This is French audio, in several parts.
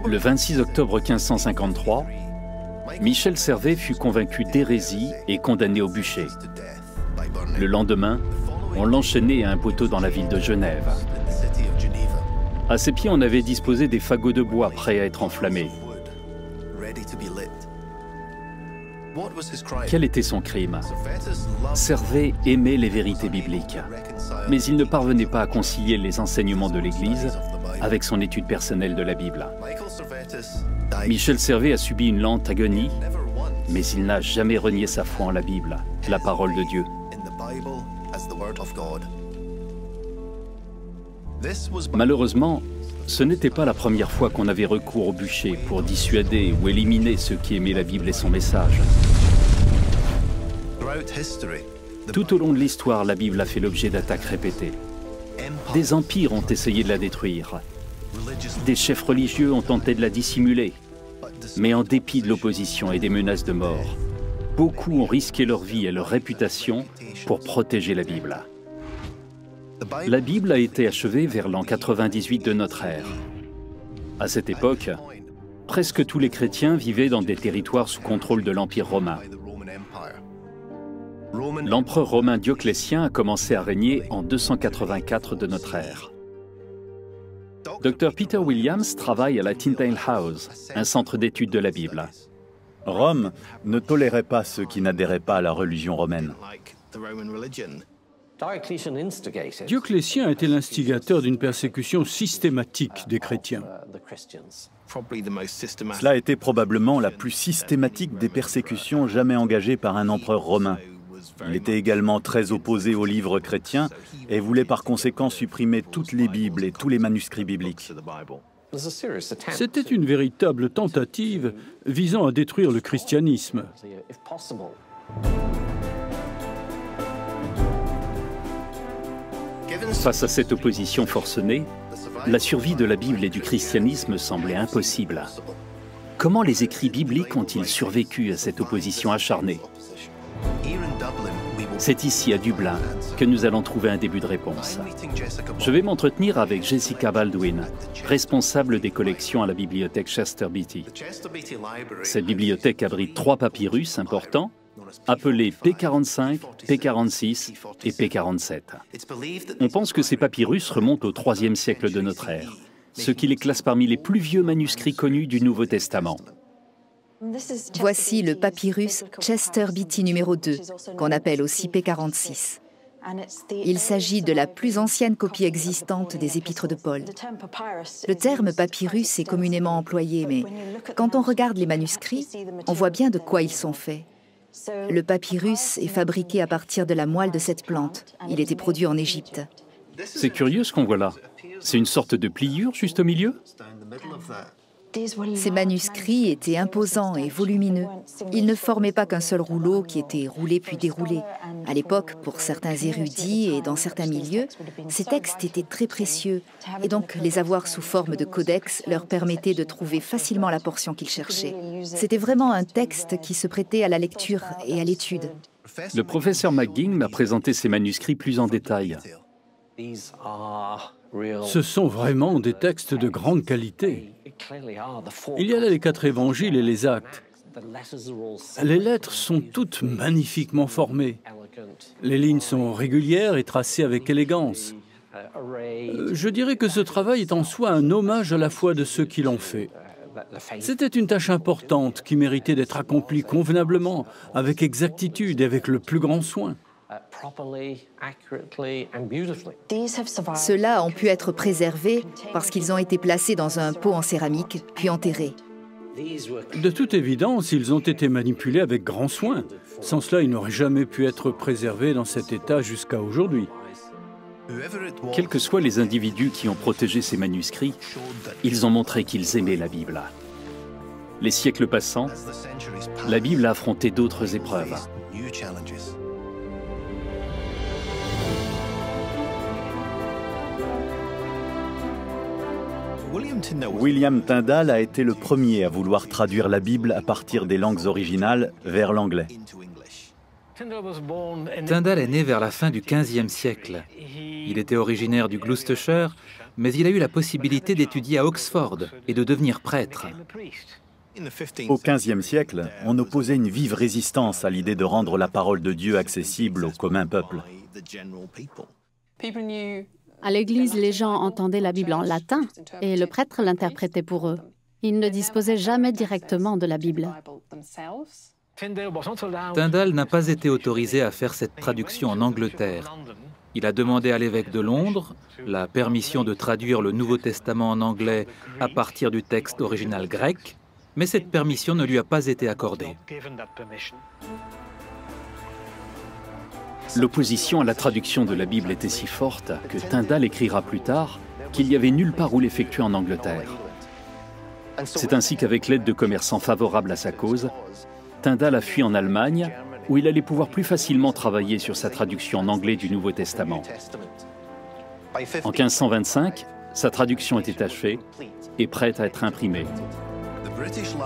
Le 26 octobre 1553, Michel Servet fut convaincu d'hérésie et condamné au bûcher. Le lendemain, on l'enchaînait à un poteau dans la ville de Genève. À ses pieds, on avait disposé des fagots de bois prêts à être enflammés. Quel était son crime? Servet aimait les vérités bibliques, mais il ne parvenait pas à concilier les enseignements de l'Église avec son étude personnelle de la Bible. Michel Servet a subi une lente agonie, mais il n'a jamais renié sa foi en la Bible, la parole de Dieu. Malheureusement, ce n'était pas la première fois qu'on avait recours au bûcher pour dissuader ou éliminer ceux qui aimaient la Bible et son message. Tout au long de l'histoire, la Bible a fait l'objet d'attaques répétées. Des empires ont essayé de la détruire. Des chefs religieux ont tenté de la dissimuler. Mais en dépit de l'opposition et des menaces de mort, beaucoup ont risqué leur vie et leur réputation pour protéger la Bible. La Bible a été achevée vers l'an 98 de notre ère. À cette époque, presque tous les chrétiens vivaient dans des territoires sous contrôle de l'Empire romain. L'empereur romain Dioclétien a commencé à régner en 284 de notre ère. Dr Peter Williams travaille à la Tyndale House, un centre d'études de la Bible. Rome ne tolérait pas ceux qui n'adhéraient pas à la religion romaine. Dioclétien était l'instigateur d'une persécution systématique des chrétiens. Cela a été probablement la plus systématique des persécutions jamais engagées par un empereur romain. Il était également très opposé aux livres chrétiens et voulait par conséquent supprimer toutes les Bibles et tous les manuscrits bibliques. C'était une véritable tentative visant à détruire le christianisme. Face à cette opposition forcenée, la survie de la Bible et du christianisme semblait impossible. Comment les écrits bibliques ont-ils survécu à cette opposition acharnée? C'est ici, à Dublin, que nous allons trouver un début de réponse. Je vais m'entretenir avec Jessica Baldwin, responsable des collections à la bibliothèque Chester Beatty. Cette bibliothèque abrite 3 papyrus importants, appelés P45, P46 et P47. On pense que ces papyrus remontent au IIIe siècle de notre ère, ce qui les classe parmi les plus vieux manuscrits connus du Nouveau Testament. Voici le papyrus Chester Beatty numéro 2, qu'on appelle aussi P46. Il s'agit de la plus ancienne copie existante des épîtres de Paul. Le terme papyrus est communément employé, mais quand on regarde les manuscrits, on voit bien de quoi ils sont faits. Le papyrus est fabriqué à partir de la moelle de cette plante. Il était produit en Égypte. C'est curieux ce qu'on voit là. C'est une sorte de pliure juste au milieu? Ces manuscrits étaient imposants et volumineux. Ils ne formaient pas qu'un seul rouleau qui était roulé puis déroulé. À l'époque, pour certains érudits et dans certains milieux, ces textes étaient très précieux et donc les avoir sous forme de codex leur permettait de trouver facilement la portion qu'ils cherchaient. C'était vraiment un texte qui se prêtait à la lecture et à l'étude. Le professeur McGing m'a présenté ces manuscrits plus en détail. Ce sont vraiment des textes de grande qualité. Il y a là les 4 évangiles et les actes. Les lettres sont toutes magnifiquement formées. Les lignes sont régulières et tracées avec élégance. Je dirais que ce travail est en soi un hommage à la foi de ceux qui l'ont fait. C'était une tâche importante qui méritait d'être accomplie convenablement, avec exactitude et avec le plus grand soin. Ceux-là ont pu être préservés parce qu'ils ont été placés dans un pot en céramique, puis enterrés. De toute évidence, ils ont été manipulés avec grand soin. Sans cela, ils n'auraient jamais pu être préservés dans cet état jusqu'à aujourd'hui. Quels que soient les individus qui ont protégé ces manuscrits, ils ont montré qu'ils aimaient la Bible. Les siècles passant, la Bible a affronté d'autres épreuves. William Tyndale a été le premier à vouloir traduire la Bible à partir des langues originales vers l'anglais. Tyndall est né vers la fin du XVe siècle. Il était originaire du Gloucestershire, mais il a eu la possibilité d'étudier à Oxford et de devenir prêtre. Au XVe siècle, on opposait une vive résistance à l'idée de rendre la parole de Dieu accessible au commun peuple. À l'église, les gens entendaient la Bible en latin et le prêtre l'interprétait pour eux. Ils ne disposaient jamais directement de la Bible. Tyndall n'a pas été autorisé à faire cette traduction en Angleterre. Il a demandé à l'évêque de Londres la permission de traduire le Nouveau Testament en anglais à partir du texte original grec, mais cette permission ne lui a pas été accordée. L'opposition à la traduction de la Bible était si forte que Tyndall écrira plus tard qu'il n'y avait nulle part où l'effectuer en Angleterre. C'est ainsi qu'avec l'aide de commerçants favorables à sa cause, Tyndall a fui en Allemagne, où il allait pouvoir plus facilement travailler sur sa traduction en anglais du Nouveau Testament. En 1525, sa traduction était achevée et prête à être imprimée.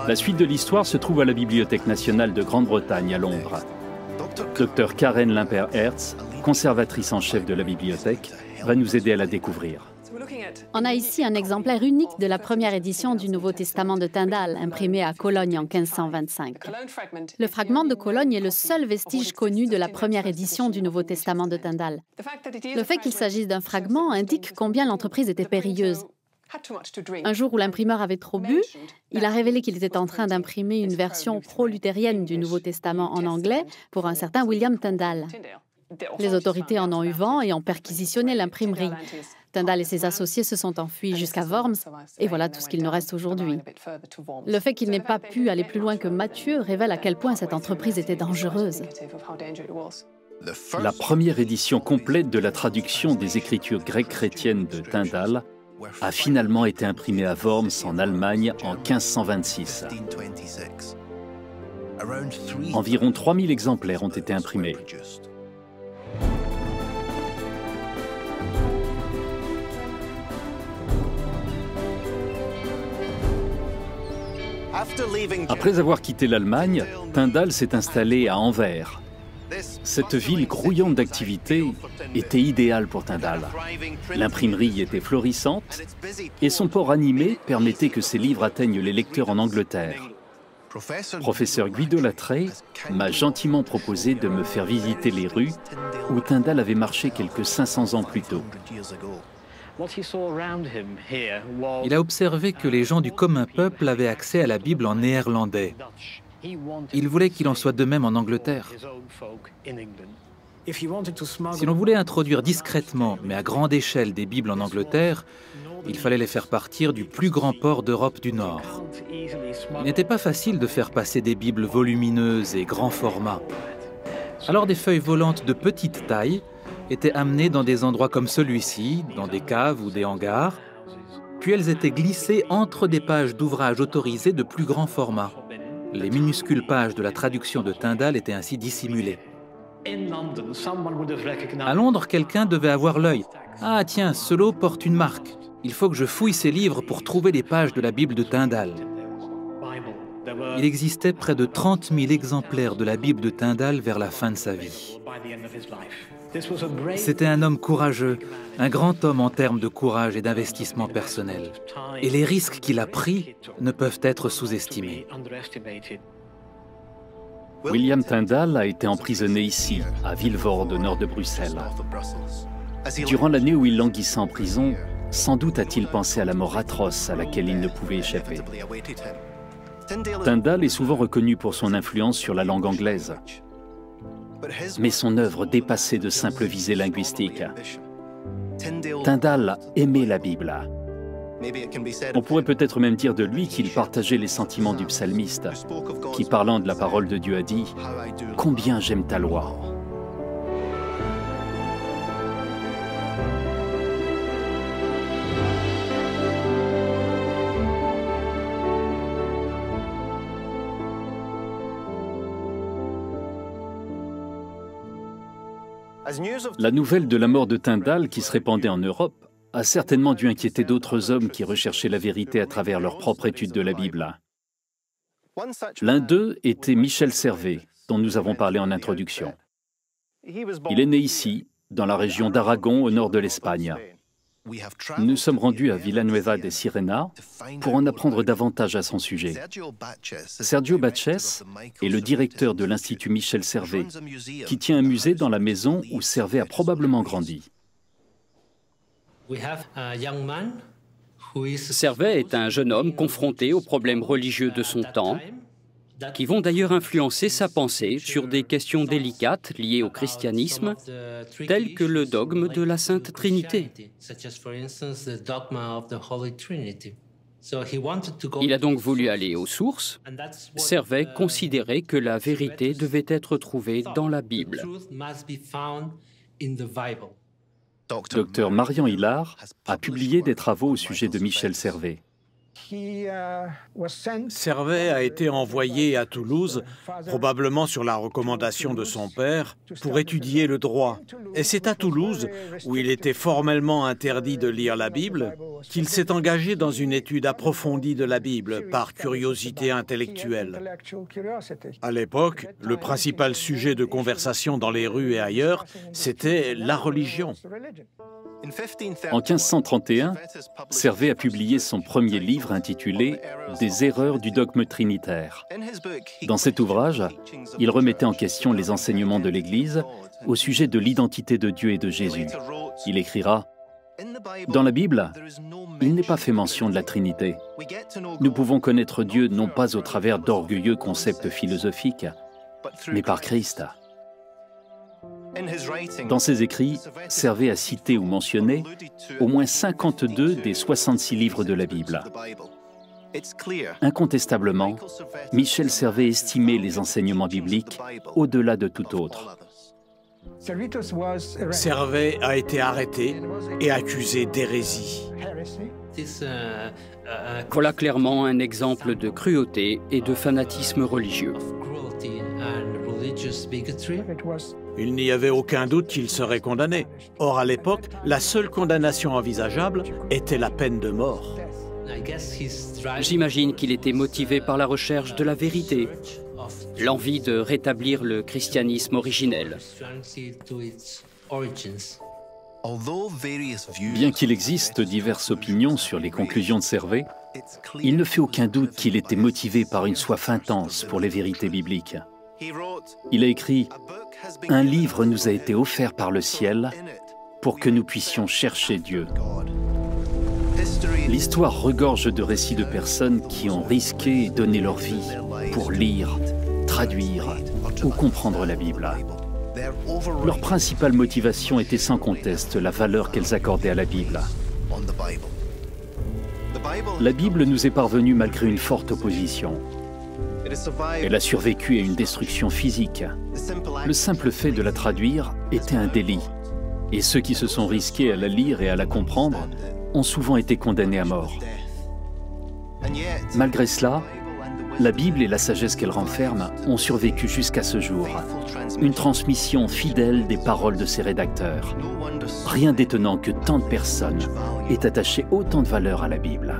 La suite de l'histoire se trouve à la Bibliothèque nationale de Grande-Bretagne à Londres. Dr Karen Limper-Hertz, conservatrice en chef de la bibliothèque, va nous aider à la découvrir. On a ici un exemplaire unique de la première édition du Nouveau Testament de Tyndall, imprimé à Cologne en 1525. Le fragment de Cologne est le seul vestige connu de la première édition du Nouveau Testament de Tyndall. Le fait qu'il s'agisse d'un fragment indique combien l'entreprise était périlleuse. Un jour où l'imprimeur avait trop bu, il a révélé qu'il était en train d'imprimer une version pro-luthérienne du Nouveau Testament en anglais pour un certain William Tyndall. Les autorités en ont eu vent et ont perquisitionné l'imprimerie. Tyndall et ses associés se sont enfuis jusqu'à Worms, et voilà tout ce qu'il nous reste aujourd'hui. Le fait qu'il n'ait pas pu aller plus loin que Matthieu révèle à quel point cette entreprise était dangereuse. La première édition complète de la traduction des Écritures grecques chrétiennes de Tyndall a finalement été imprimée à Worms en Allemagne en 1526. Environ 3000 exemplaires ont été imprimés. Après avoir quitté l'Allemagne, Tyndall s'est installé à Anvers. Cette ville grouillante d'activités était idéale pour Tyndall. L'imprimerie était florissante et son port animé permettait que ses livres atteignent les lecteurs en Angleterre. Professeur Guido Latret m'a gentiment proposé de me faire visiter les rues où Tyndall avait marché quelques 500 ans plus tôt. Il a observé que les gens du commun peuple avaient accès à la Bible en néerlandais. Il voulait qu'il en soit de même en Angleterre. Si l'on voulait introduire discrètement, mais à grande échelle, des Bibles en Angleterre, il fallait les faire partir du plus grand port d'Europe du Nord. Il n'était pas facile de faire passer des Bibles volumineuses et grand format. Alors des feuilles volantes de petite taille étaient amenées dans des endroits comme celui-ci, dans des caves ou des hangars, puis elles étaient glissées entre des pages d'ouvrages autorisés de plus grand format. Les minuscules pages de la traduction de Tyndall étaient ainsi dissimulées. À Londres, quelqu'un devait avoir l'œil. « Ah tiens, ce lot porte une marque. Il faut que je fouille ces livres pour trouver les pages de la Bible de Tyndall. » Il existait près de 30 000 exemplaires de la Bible de Tyndall vers la fin de sa vie. C'était un homme courageux, un grand homme en termes de courage et d'investissement personnel. Et les risques qu'il a pris ne peuvent être sous-estimés. William Tyndall a été emprisonné ici, à Vilvoorde, au nord de Bruxelles. Durant l'année où il languissait en prison, sans doute a-t-il pensé à la mort atroce à laquelle il ne pouvait échapper. Tyndall est souvent reconnu pour son influence sur la langue anglaise. Mais son œuvre dépassait de simples visées linguistiques. Tyndall aimait la Bible. On pourrait peut-être même dire de lui qu'il partageait les sentiments du psalmiste, qui, parlant de la parole de Dieu, a dit « Combien j'aime ta loi !» La nouvelle de la mort de Tyndall, qui se répandait en Europe, a certainement dû inquiéter d'autres hommes qui recherchaient la vérité à travers leur propre étude de la Bible. L'un d'eux était Michel Servet, dont nous avons parlé en introduction. Il est né ici, dans la région d'Aragon, au nord de l'Espagne. Nous sommes rendus à Villanueva de Sirena pour en apprendre davantage à son sujet. Sergio Batches est le directeur de l'Institut Michel Servet, qui tient un musée dans la maison où Servet a probablement grandi. Servet est un jeune homme confronté aux problèmes religieux de son temps, qui vont d'ailleurs influencer sa pensée sur des questions délicates liées au christianisme, telles que le dogme de la Sainte Trinité. Il a donc voulu aller aux sources. Servet considérait que la vérité devait être trouvée dans la Bible. Dr Marian Hilard a publié des travaux au sujet de Michel Servet. Servet a été envoyé à Toulouse, probablement sur la recommandation de son père, pour étudier le droit. Et c'est à Toulouse, où il était formellement interdit de lire la Bible, qu'il s'est engagé dans une étude approfondie de la Bible par curiosité intellectuelle. À l'époque, le principal sujet de conversation dans les rues et ailleurs, c'était la religion. En 1531, Servet a publié son premier livre intitulé « Des erreurs du dogme trinitaire ». Dans cet ouvrage, il remettait en question les enseignements de l'Église au sujet de l'identité de Dieu et de Jésus. Il écrira « Dans la Bible, il n'est pas fait mention de la Trinité. Nous pouvons connaître Dieu non pas au travers d'orgueilleux concepts philosophiques, mais par Christ. » Dans ses écrits, Servet a cité ou mentionné au moins 52 des 66 livres de la Bible. Incontestablement, Michel Servet estimait les enseignements bibliques au-delà de tout autre. Servet a été arrêté et accusé d'hérésie. Voilà clairement un exemple de cruauté et de fanatisme religieux. Il n'y avait aucun doute qu'il serait condamné. Or, à l'époque, la seule condamnation envisageable était la peine de mort. J'imagine qu'il était motivé par la recherche de la vérité, l'envie de rétablir le christianisme originel. Bien qu'il existe diverses opinions sur les conclusions de Servet, il ne fait aucun doute qu'il était motivé par une soif intense pour les vérités bibliques. Il a écrit « Un livre nous a été offert par le ciel pour que nous puissions chercher Dieu. » L'histoire regorge de récits de personnes qui ont risqué et donné leur vie pour lire, traduire ou comprendre la Bible. Leur principale motivation était sans conteste la valeur qu'elles accordaient à la Bible. La Bible nous est parvenue malgré une forte opposition. Elle a survécu à une destruction physique. Le simple fait de la traduire était un délit. Et ceux qui se sont risqués à la lire et à la comprendre ont souvent été condamnés à mort. Malgré cela, la Bible et la sagesse qu'elle renferme ont survécu jusqu'à ce jour. Une transmission fidèle des paroles de ses rédacteurs. Rien d'étonnant que tant de personnes aient attaché autant de valeur à la Bible.